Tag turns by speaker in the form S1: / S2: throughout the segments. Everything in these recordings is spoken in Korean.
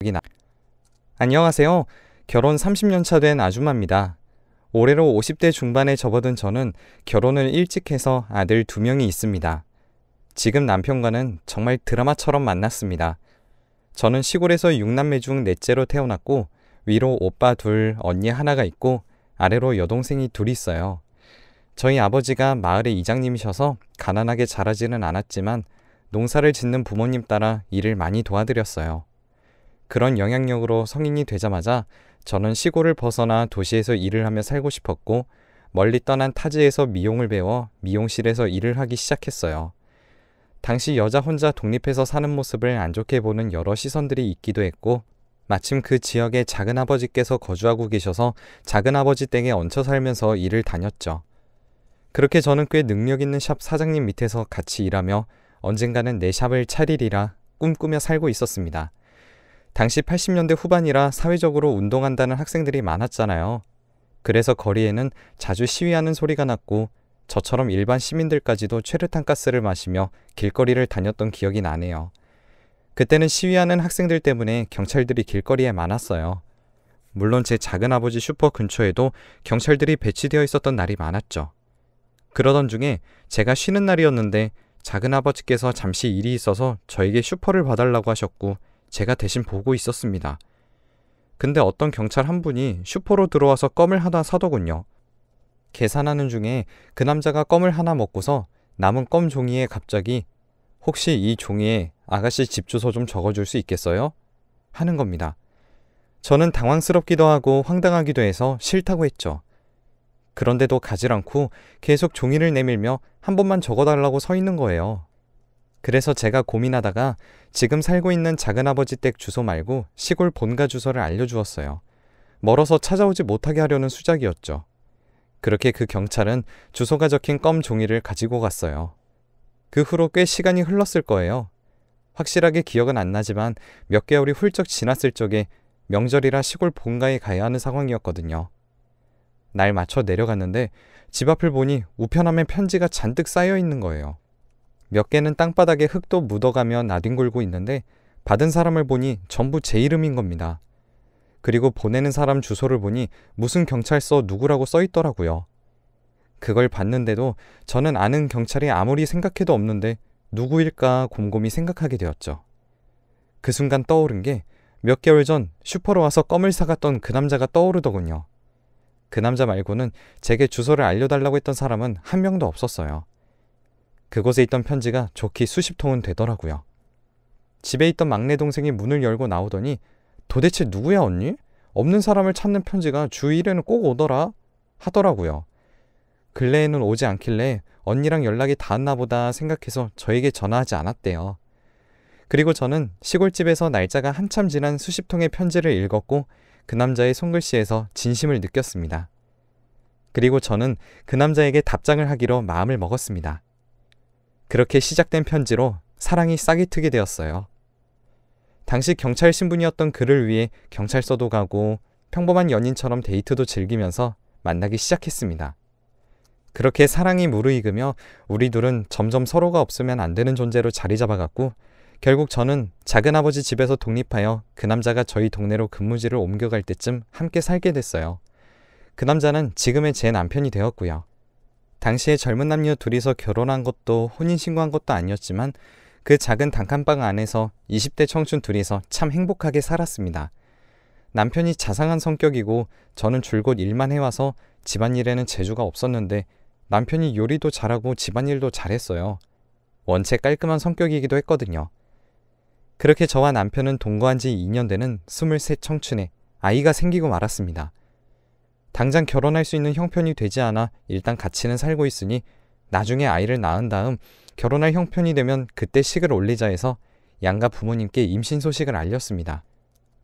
S1: 여기나. 안녕하세요. 결혼 30년 차 된 아줌마입니다. 올해로 50대 중반에 접어든 저는 결혼을 일찍 해서 아들 2명이 있습니다. 지금 남편과는 정말 드라마처럼 만났습니다. 저는 시골에서 6남매 중 넷째로 태어났고 위로 오빠 2, 언니 1가 있고 아래로 여동생이 2 있어요. 저희 아버지가 마을의 이장님이셔서 가난하게 자라지는 않았지만 농사를 짓는 부모님 따라 일을 많이 도와드렸어요. 그런 영향력으로 성인이 되자마자 저는 시골을 벗어나 도시에서 일을 하며 살고 싶었고 멀리 떠난 타지에서 미용을 배워 미용실에서 일을 하기 시작했어요. 당시 여자 혼자 독립해서 사는 모습을 안 좋게 보는 여러 시선들이 있기도 했고 마침 그 지역에 작은아버지께서 거주하고 계셔서 작은아버지 댁에 얹혀 살면서 일을 다녔죠. 그렇게 저는 꽤 능력 있는 샵 사장님 밑에서 같이 일하며 언젠가는 내 샵을 차리리라 꿈꾸며 살고 있었습니다. 당시 80년대 후반이라 사회적으로 운동한다는 학생들이 많았잖아요. 그래서 거리에는 자주 시위하는 소리가 났고 저처럼 일반 시민들까지도 최루탄 가스를 마시며 길거리를 다녔던 기억이 나네요. 그때는 시위하는 학생들 때문에 경찰들이 길거리에 많았어요. 물론 제 작은아버지 슈퍼 근처에도 경찰들이 배치되어 있었던 날이 많았죠. 그러던 중에 제가 쉬는 날이었는데 작은아버지께서 잠시 일이 있어서 저에게 슈퍼를 봐달라고 하셨고 제가 대신 보고 있었습니다. 근데 어떤 경찰 한 분이 슈퍼로 들어와서 껌을 하나 사더군요. 계산하는 중에 그 남자가 껌을 하나 먹고서 남은 껌 종이에 갑자기 혹시 이 종이에 아가씨 집 주소 좀 적어줄 수 있겠어요? 하는 겁니다. 저는 당황스럽기도 하고 황당하기도 해서 싫다고 했죠. 그런데도 가질 않고 계속 종이를 내밀며 한 번만 적어달라고 서 있는 거예요. 그래서 제가 고민하다가 지금 살고 있는 작은아버지 댁 주소 말고 시골 본가 주소를 알려주었어요. 멀어서 찾아오지 못하게 하려는 수작이었죠. 그렇게 그 경찰은 주소가 적힌 껌 종이를 가지고 갔어요. 그 후로 꽤 시간이 흘렀을 거예요. 확실하게 기억은 안 나지만 몇 개월이 훌쩍 지났을 적에 명절이라 시골 본가에 가야 하는 상황이었거든요. 날 맞춰 내려갔는데 집 앞을 보니 우편함에 편지가 잔뜩 쌓여 있는 거예요. 몇 개는 땅바닥에 흙도 묻어가며 나뒹굴고 있는데 받은 사람을 보니 전부 제 이름인 겁니다. 그리고 보내는 사람 주소를 보니 무슨 경찰서 누구라고 써 있더라고요. 그걸 봤는데도 저는 아는 경찰이 아무리 생각해도 없는데 누구일까 곰곰이 생각하게 되었죠. 그 순간 떠오른 게 몇 개월 전 슈퍼로 와서 껌을 사갔던 그 남자가 떠오르더군요. 그 남자 말고는 제게 주소를 알려달라고 했던 사람은 한 명도 없었어요. 그곳에 있던 편지가 좋기 수십 통은 되더라고요. 집에 있던 막내 동생이 문을 열고 나오더니 도대체 누구야 언니? 없는 사람을 찾는 편지가 주 1회는 꼭 오더라 하더라고요. 근래에는 오지 않길래 언니랑 연락이 닿았나 보다 생각해서 저에게 전화하지 않았대요. 그리고 저는 시골집에서 날짜가 한참 지난 수십 통의 편지를 읽었고 그 남자의 손글씨에서 진심을 느꼈습니다. 그리고 저는 그 남자에게 답장을 하기로 마음을 먹었습니다. 그렇게 시작된 편지로 사랑이 싹이 트게 되었어요. 당시 경찰 신분이었던 그를 위해 경찰서도 가고 평범한 연인처럼 데이트도 즐기면서 만나기 시작했습니다. 그렇게 사랑이 무르익으며 우리 둘은 점점 서로가 없으면 안 되는 존재로 자리 잡아갔고 결국 저는 작은아버지 집에서 독립하여 그 남자가 저희 동네로 근무지를 옮겨갈 때쯤 함께 살게 됐어요. 그 남자는 지금의 제 남편이 되었고요. 당시에 젊은 남녀 둘이서 결혼한 것도 혼인신고한 것도 아니었지만 그 작은 단칸방 안에서 20대 청춘 둘이서 참 행복하게 살았습니다. 남편이 자상한 성격이고 저는 줄곧 일만 해와서 집안일에는 재주가 없었는데 남편이 요리도 잘하고 집안일도 잘했어요. 원체 깔끔한 성격이기도 했거든요. 그렇게 저와 남편은 동거한 지 2년 되는 23 청춘에 아이가 생기고 말았습니다. 당장 결혼할 수 있는 형편이 되지 않아 일단 같이는 살고 있으니 나중에 아이를 낳은 다음 결혼할 형편이 되면 그때 식을 올리자 해서 양가 부모님께 임신 소식을 알렸습니다.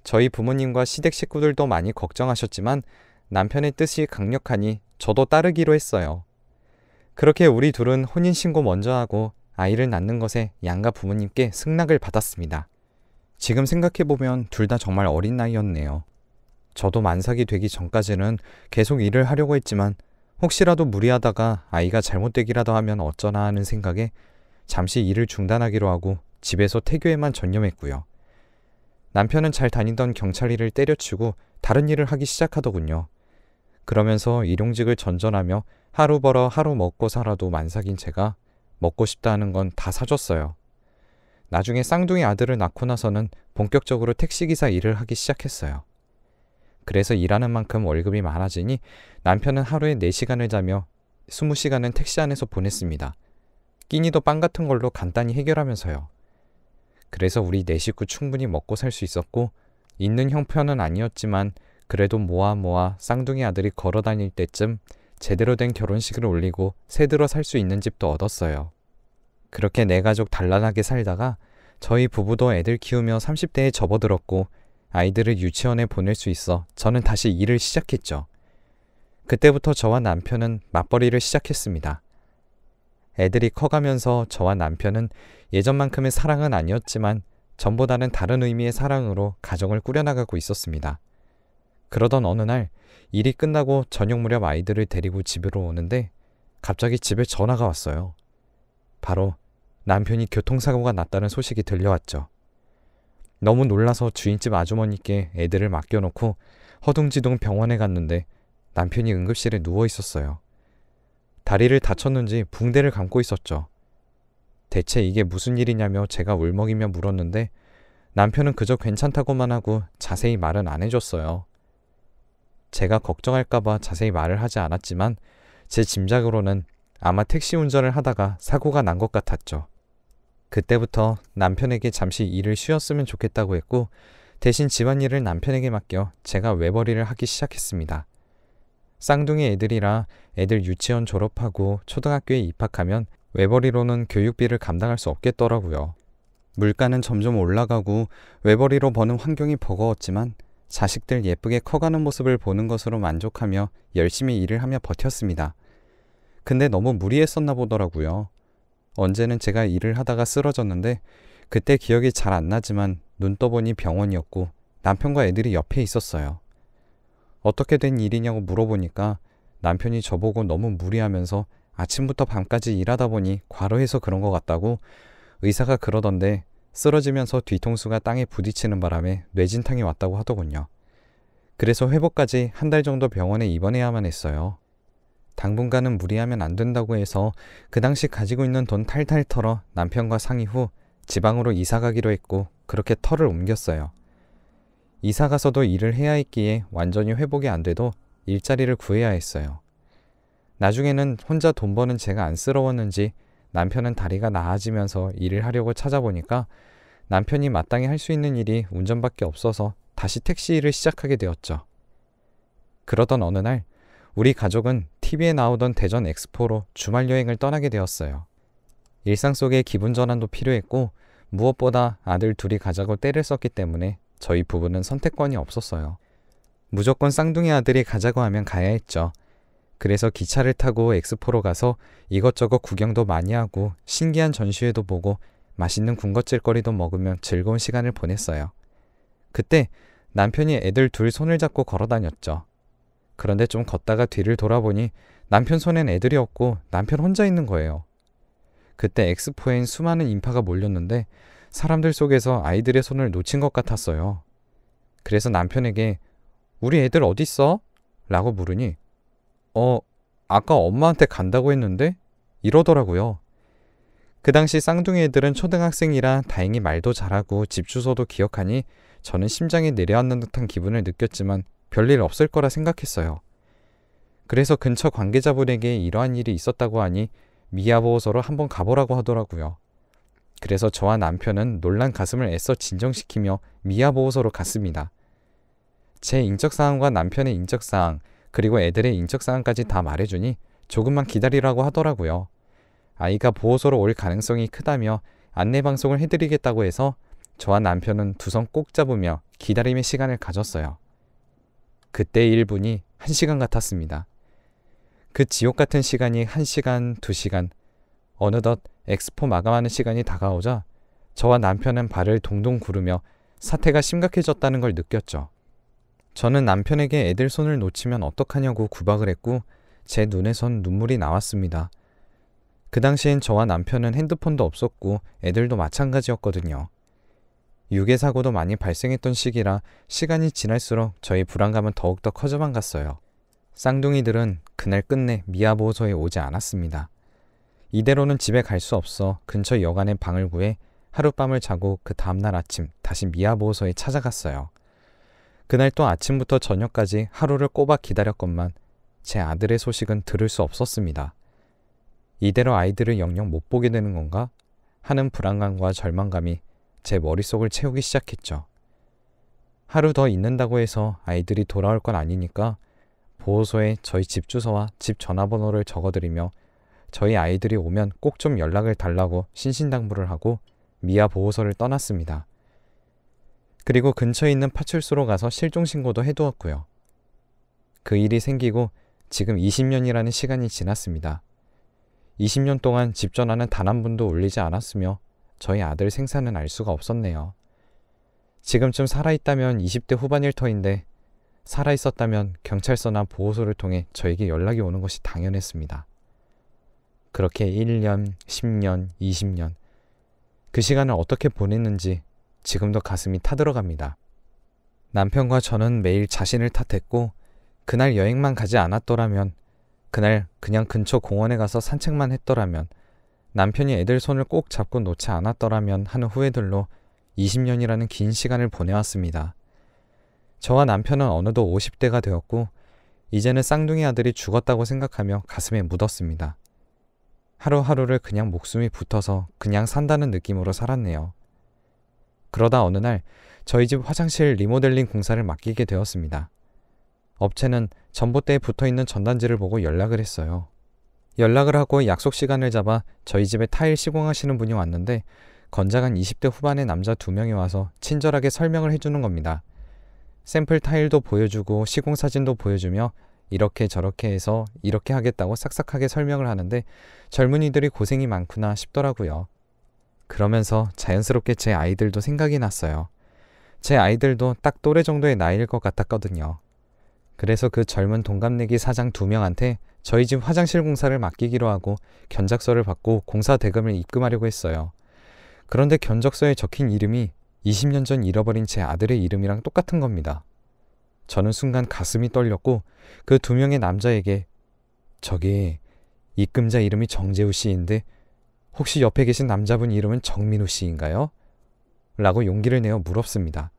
S1: 저희 부모님과 시댁 식구들도 많이 걱정하셨지만 남편의 뜻이 강력하니 저도 따르기로 했어요. 그렇게 우리 둘은 혼인신고 먼저 하고 아이를 낳는 것에 양가 부모님께 승낙을 받았습니다. 지금 생각해보면 둘 다 정말 어린 나이였네요. 저도 만삭이 되기 전까지는 계속 일을 하려고 했지만 혹시라도 무리하다가 아이가 잘못되기라도 하면 어쩌나 하는 생각에 잠시 일을 중단하기로 하고 집에서 태교에만 전념했고요. 남편은 잘 다니던 경찰 일을 때려치고 다른 일을 하기 시작하더군요. 그러면서 일용직을 전전하며 하루 벌어 하루 먹고 살아도 만삭인 제가 먹고 싶다 하는 건 다 사줬어요. 나중에 쌍둥이 아들을 낳고 나서는 본격적으로 택시기사 일을 하기 시작했어요. 그래서 일하는 만큼 월급이 많아지니 남편은 하루에 4시간을 자며 20시간은 택시 안에서 보냈습니다. 끼니도 빵 같은 걸로 간단히 해결하면서요. 그래서 우리 4식구 충분히 먹고 살 수 있었고 있는 형편은 아니었지만 그래도 모아 쌍둥이 아들이 걸어 다닐 때쯤 제대로 된 결혼식을 올리고 새들어 살 수 있는 집도 얻었어요. 그렇게 4가족 단란하게 살다가 저희 부부도 애들 키우며 30대에 접어들었고 아이들을 유치원에 보낼 수 있어 저는 다시 일을 시작했죠. 그때부터 저와 남편은 맞벌이를 시작했습니다. 애들이 커가면서 저와 남편은 예전만큼의 사랑은 아니었지만 전보다는 다른 의미의 사랑으로 가정을 꾸려나가고 있었습니다. 그러던 어느 날 일이 끝나고 저녁 무렵 아이들을 데리고 집으로 오는데 갑자기 집에 전화가 왔어요. 바로 남편이 교통사고가 났다는 소식이 들려왔죠. 너무 놀라서 주인집 아주머니께 애들을 맡겨놓고 허둥지둥 병원에 갔는데 남편이 응급실에 누워 있었어요. 다리를 다쳤는지 붕대를 감고 있었죠. 대체 이게 무슨 일이냐며 제가 울먹이며 물었는데 남편은 그저 괜찮다고만 하고 자세히 말은 안 해줬어요. 제가 걱정할까봐 자세히 말을 하지 않았지만 제 짐작으로는 아마 택시 운전을 하다가 사고가 난 것 같았죠. 그때부터 남편에게 잠시 일을 쉬었으면 좋겠다고 했고 대신 집안일을 남편에게 맡겨 제가 외벌이를 하기 시작했습니다. 쌍둥이 애들이라 애들 유치원 졸업하고 초등학교에 입학하면 외벌이로는 교육비를 감당할 수 없겠더라고요. 물가는 점점 올라가고 외벌이로 버는 환경이 버거웠지만 자식들 예쁘게 커가는 모습을 보는 것으로 만족하며 열심히 일을 하며 버텼습니다. 근데 너무 무리했었나 보더라고요. 언제는 제가 일을 하다가 쓰러졌는데 그때 기억이 잘 안 나지만 눈 떠보니 병원이었고 남편과 애들이 옆에 있었어요. 어떻게 된 일이냐고 물어보니까 남편이 저보고 너무 무리하면서 아침부터 밤까지 일하다 보니 과로해서 그런 것 같다고 의사가 그러던데 쓰러지면서 뒤통수가 땅에 부딪히는 바람에 뇌진탕이 왔다고 하더군요. 그래서 회복까지 1달 정도 병원에 입원해야만 했어요. 당분간은 무리하면 안 된다고 해서 그 당시 가지고 있는 돈 탈탈 털어 남편과 상의 후 지방으로 이사 가기로 했고 그렇게 터를 옮겼어요. 이사 가서도 일을 해야 했기에 완전히 회복이 안 돼도 일자리를 구해야 했어요. 나중에는 혼자 돈 버는 제가 안쓰러웠는지 남편은 다리가 나아지면서 일을 하려고 찾아보니까 남편이 마땅히 할 수 있는 일이 운전밖에 없어서 다시 택시 일을 시작하게 되었죠. 그러던 어느 날 우리 가족은 TV에 나오던 대전 엑스포로 주말 여행을 떠나게 되었어요. 일상 속의 기분 전환도 필요했고 무엇보다 아들 둘이 가자고 떼를 썼기 때문에 저희 부부는 선택권이 없었어요. 무조건 쌍둥이 아들이 가자고 하면 가야 했죠. 그래서 기차를 타고 엑스포로 가서 이것저것 구경도 많이 하고 신기한 전시회도 보고 맛있는 군것질거리도 먹으며 즐거운 시간을 보냈어요. 그때 남편이 애들 둘 손을 잡고 걸어 다녔죠. 그런데 좀 걷다가 뒤를 돌아보니 남편 손엔 애들이 없고 남편 혼자 있는 거예요. 그때 엑스포엔 수많은 인파가 몰렸는데 사람들 속에서 아이들의 손을 놓친 것 같았어요. 그래서 남편에게 우리 애들 어딨어? 라고 물으니 아까 엄마한테 간다고 했는데? 이러더라고요. 그 당시 쌍둥이 애들은 초등학생이라 다행히 말도 잘하고 집 주소도 기억하니 저는 심장이 내려앉는 듯한 기분을 느꼈지만 별일 없을 거라 생각했어요. 그래서 근처 관계자분에게 이러한 일이 있었다고 하니 미아보호소로 한번 가보라고 하더라고요. 그래서 저와 남편은 놀란 가슴을 애써 진정시키며 미아보호소로 갔습니다. 제 인적사항과 남편의 인적사항 그리고 애들의 인적사항까지 다 말해주니 조금만 기다리라고 하더라고요. 아이가 보호소로 올 가능성이 크다며 안내방송을 해드리겠다고 해서 저와 남편은 두 손 꼭 잡으며 기다림의 시간을 가졌어요. 그때 1분이 1시간 같았습니다. 그 지옥 같은 시간이 1시간, 2시간, 어느덧 엑스포 마감하는 시간이 다가오자 저와 남편은 발을 동동 구르며 사태가 심각해졌다는 걸 느꼈죠. 저는 남편에게 애들 손을 놓치면 어떡하냐고 구박을 했고 제 눈에선 눈물이 나왔습니다. 그 당시엔 저와 남편은 핸드폰도 없었고 애들도 마찬가지였거든요. 유괴 사고도 많이 발생했던 시기라 시간이 지날수록 저희 불안감은 더욱더 커져만 갔어요. 쌍둥이들은 그날 끝내 미아보호소에 오지 않았습니다. 이대로는 집에 갈 수 없어 근처 여관에 방을 구해 하룻밤을 자고 그 다음날 아침 다시 미아보호소에 찾아갔어요. 그날 또 아침부터 저녁까지 하루를 꼬박 기다렸건만 제 아들의 소식은 들을 수 없었습니다. 이대로 아이들을 영영 못 보게 되는 건가 하는 불안감과 절망감이 제 머릿속을 채우기 시작했죠. 하루 더 있는다고 해서 아이들이 돌아올 건 아니니까 보호소에 저희 집 주소와 집 전화번호를 적어드리며 저희 아이들이 오면 꼭 좀 연락을 달라고 신신당부를 하고 미아 보호소를 떠났습니다. 그리고 근처에 있는 파출소로 가서 실종신고도 해두었고요. 그 일이 생기고 지금 20년이라는 시간이 지났습니다. 20년 동안 집 전화는 단 한 분도 울리지 않았으며 저희 아들 생사는 알 수가 없었네요. 지금쯤 살아있다면 20대 후반일 터인데 살아있었다면 경찰서나 보호소를 통해 저에게 연락이 오는 것이 당연했습니다. 그렇게 1년, 10년, 20년 그 시간을 어떻게 보냈는지 지금도 가슴이 타들어갑니다. 남편과 저는 매일 자신을 탓했고 그날 여행만 가지 않았더라면 그날 그냥 근처 공원에 가서 산책만 했더라면 남편이 애들 손을 꼭 잡고 놓지 않았더라면 하는 후회들로 20년이라는 긴 시간을 보내왔습니다. 저와 남편은 어느덧 50대가 되었고 이제는 쌍둥이 아들이 죽었다고 생각하며 가슴에 묻었습니다. 하루하루를 그냥 목숨이 붙어서 그냥 산다는 느낌으로 살았네요. 그러다 어느 날 저희 집 화장실 리모델링 공사를 맡기게 되었습니다. 업체는 전봇대에 붙어있는 전단지를 보고 연락을 했어요. 연락을 하고 약속 시간을 잡아 저희 집에 타일 시공하시는 분이 왔는데 건장한 20대 후반의 남자 2명이 와서 친절하게 설명을 해주는 겁니다. 샘플 타일도 보여주고 시공 사진도 보여주며 이렇게 저렇게 해서 이렇게 하겠다고 싹싹하게 설명을 하는데 젊은이들이 고생이 많구나 싶더라고요. 그러면서 자연스럽게 제 아이들도 생각이 났어요. 제 아이들도 딱 또래 정도의 나이일 것 같았거든요. 그래서 그 젊은 동갑내기 사장 2명한테 저희 집 화장실 공사를 맡기기로 하고 견적서를 받고 공사 대금을 입금하려고 했어요. 그런데 견적서에 적힌 이름이 20년 전 잃어버린 제 아들의 이름이랑 똑같은 겁니다. 저는 순간 가슴이 떨렸고 그 2명의 남자에게 저기 입금자 이름이 정재우 씨인데 혹시 옆에 계신 남자분 이름은 정민우 씨인가요? 라고 용기를 내어 물었습니다.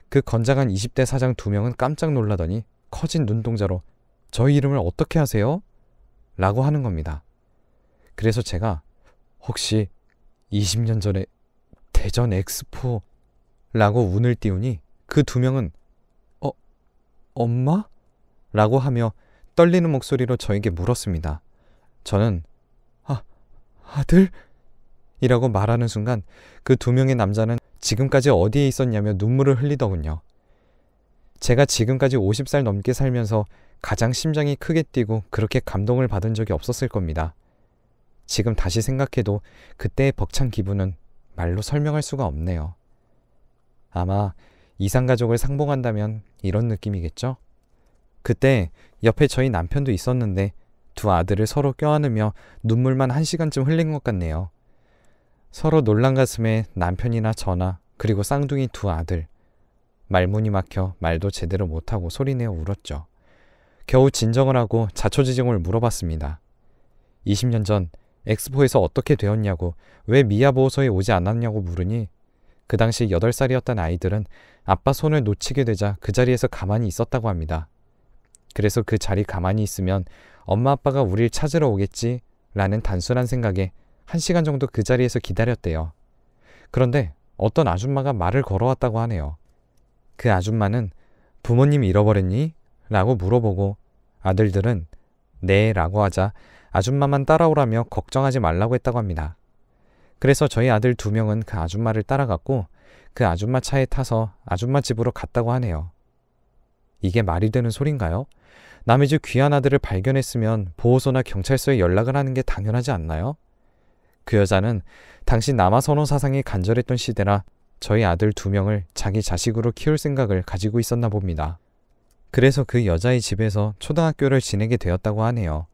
S1: 그 건장한 20대 사장 2명은 깜짝 놀라더니 커진 눈동자로 저 이름을 어떻게 아세요? 라고 하는 겁니다. 그래서 제가 혹시 20년 전에 대전 엑스포 라고 운을 띄우니 그 2명은 엄마? 라고 하며 떨리는 목소리로 저에게 물었습니다. 저는 아들? 이라고 말하는 순간 그 2명의 남자는 지금까지 어디에 있었냐며 눈물을 흘리더군요. 제가 지금까지 50살 넘게 살면서 가장 심장이 크게 뛰고 그렇게 감동을 받은 적이 없었을 겁니다. 지금 다시 생각해도 그때의 벅찬 기분은 말로 설명할 수가 없네요. 아마 이산가족을 상봉한다면 이런 느낌이겠죠? 그때 옆에 저희 남편도 있었는데 두 아들을 서로 껴안으며 눈물만 1시간쯤 흘린 것 같네요. 서로 놀란 가슴에 남편이나 저나 그리고 쌍둥이 2 아들. 말문이 막혀 말도 제대로 못하고 소리내어 울었죠. 겨우 진정을 하고 자초지종을 물어봤습니다. 20년 전 엑스포에서 어떻게 되었냐고 왜 미아 보호소에 오지 않았냐고 물으니 그 당시 8살이었던 아이들은 아빠 손을 놓치게 되자 그 자리에서 가만히 있었다고 합니다. 그래서 그 자리 가만히 있으면 엄마 아빠가 우릴 찾으러 오겠지 라는 단순한 생각에 1시간 정도 그 자리에서 기다렸대요. 그런데 어떤 아줌마가 말을 걸어왔다고 하네요. 그 아줌마는 부모님 잃어버렸니? 라고 물어보고 아들들은 네 라고 하자 아줌마만 따라오라며 걱정하지 말라고 했다고 합니다. 그래서 저희 아들 2명은 그 아줌마를 따라갔고 그 아줌마 차에 타서 아줌마 집으로 갔다고 하네요. 이게 말이 되는 소린가요? 남의 집 귀한 아들을 발견했으면 보호소나 경찰서에 연락을 하는 게 당연하지 않나요? 그 여자는 당시 남아선호 사상이 간절했던 시대라 저희 아들 2명을 자기 자식으로 키울 생각을 가지고 있었나 봅니다. 그래서 그 여자의 집에서 초등학교를 지내게 되었다고 하네요.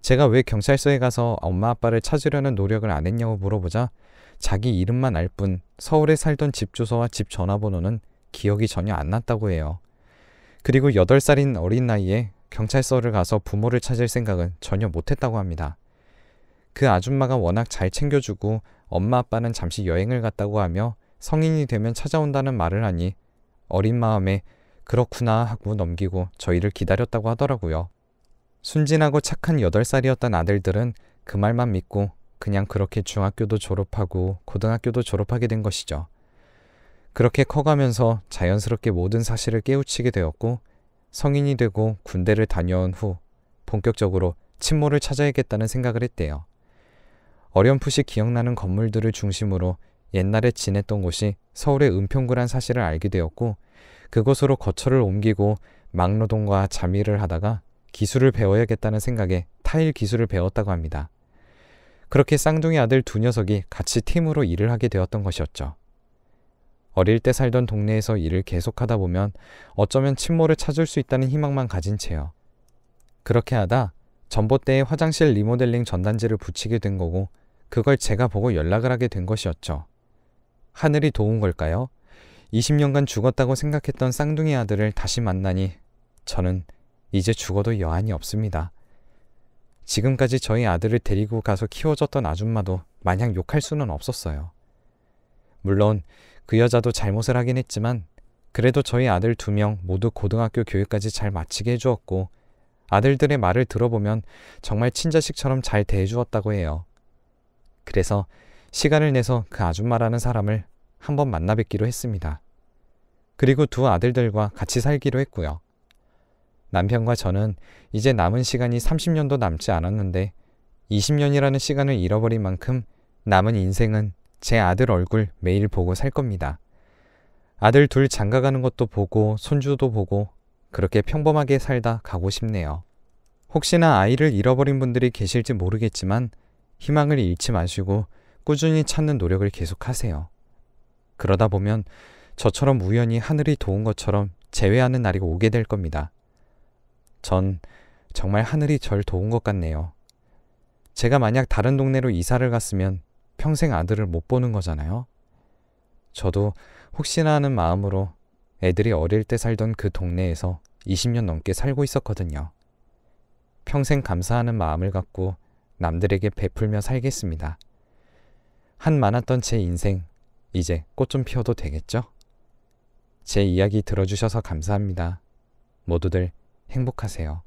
S1: 제가 왜 경찰서에 가서 엄마 아빠를 찾으려는 노력을 안 했냐고 물어보자 자기 이름만 알 뿐 서울에 살던 집 주소와 집 전화번호는 기억이 전혀 안 났다고 해요. 그리고 8살인 어린 나이에 경찰서를 가서 부모를 찾을 생각은 전혀 못했다고 합니다. 그 아줌마가 워낙 잘 챙겨주고 엄마 아빠는 잠시 여행을 갔다고 하며 성인이 되면 찾아온다는 말을 하니 어린 마음에 그렇구나 하고 넘기고 저희를 기다렸다고 하더라고요. 순진하고 착한 8살이었던 아들들은 그 말만 믿고 그냥 그렇게 중학교도 졸업하고 고등학교도 졸업하게 된 것이죠. 그렇게 커가면서 자연스럽게 모든 사실을 깨우치게 되었고 성인이 되고 군대를 다녀온 후 본격적으로 친모를 찾아야겠다는 생각을 했대요. 어렴풋이 기억나는 건물들을 중심으로 옛날에 지냈던 곳이 서울의 은평구란 사실을 알게 되었고 그곳으로 거처를 옮기고 막노동과 잠일을 하다가 기술을 배워야겠다는 생각에 타일 기술을 배웠다고 합니다. 그렇게 쌍둥이 아들 2녀석이 같이 팀으로 일을 하게 되었던 것이었죠. 어릴 때 살던 동네에서 일을 계속하다 보면 어쩌면 친모를 찾을 수 있다는 희망만 가진 채요. 그렇게 하다 전봇대에 화장실 리모델링 전단지를 붙이게 된 거고 그걸 제가 보고 연락을 하게 된 것이었죠. 하늘이 도운 걸까요? 20년간 죽었다고 생각했던 쌍둥이 아들을 다시 만나니 저는 이제 죽어도 여한이 없습니다. 지금까지 저희 아들을 데리고 가서 키워줬던 아줌마도 마냥 욕할 수는 없었어요. 물론 그 여자도 잘못을 하긴 했지만 그래도 저희 아들 2명 모두 고등학교 교육까지 잘 마치게 해주었고 아들들의 말을 들어보면 정말 친자식처럼 잘 대해주었다고 해요. 그래서 시간을 내서 그 아줌마라는 사람을 한번 만나 뵙기로 했습니다. 그리고 2 아들들과 같이 살기로 했고요. 남편과 저는 이제 남은 시간이 30년도 남지 않았는데 20년이라는 시간을 잃어버린 만큼 남은 인생은 제 아들 얼굴 매일 보고 살 겁니다. 아들 2 장가가는 것도 보고 손주도 보고 그렇게 평범하게 살다 가고 싶네요. 혹시나 아이를 잃어버린 분들이 계실지 모르겠지만 희망을 잃지 마시고 꾸준히 찾는 노력을 계속하세요. 그러다 보면 저처럼 우연히 하늘이 도운 것처럼 재회하는 날이 오게 될 겁니다. 전 정말 하늘이 절 도운 것 같네요. 제가 만약 다른 동네로 이사를 갔으면 평생 아들을 못 보는 거잖아요. 저도 혹시나 하는 마음으로 애들이 어릴 때 살던 그 동네에서 20년 넘게 살고 있었거든요. 평생 감사하는 마음을 갖고 남들에게 베풀며 살겠습니다. 한 많았던 제 인생, 이제 꽃 좀 피워도 되겠죠? 제 이야기 들어주셔서 감사합니다. 모두들 행복하세요.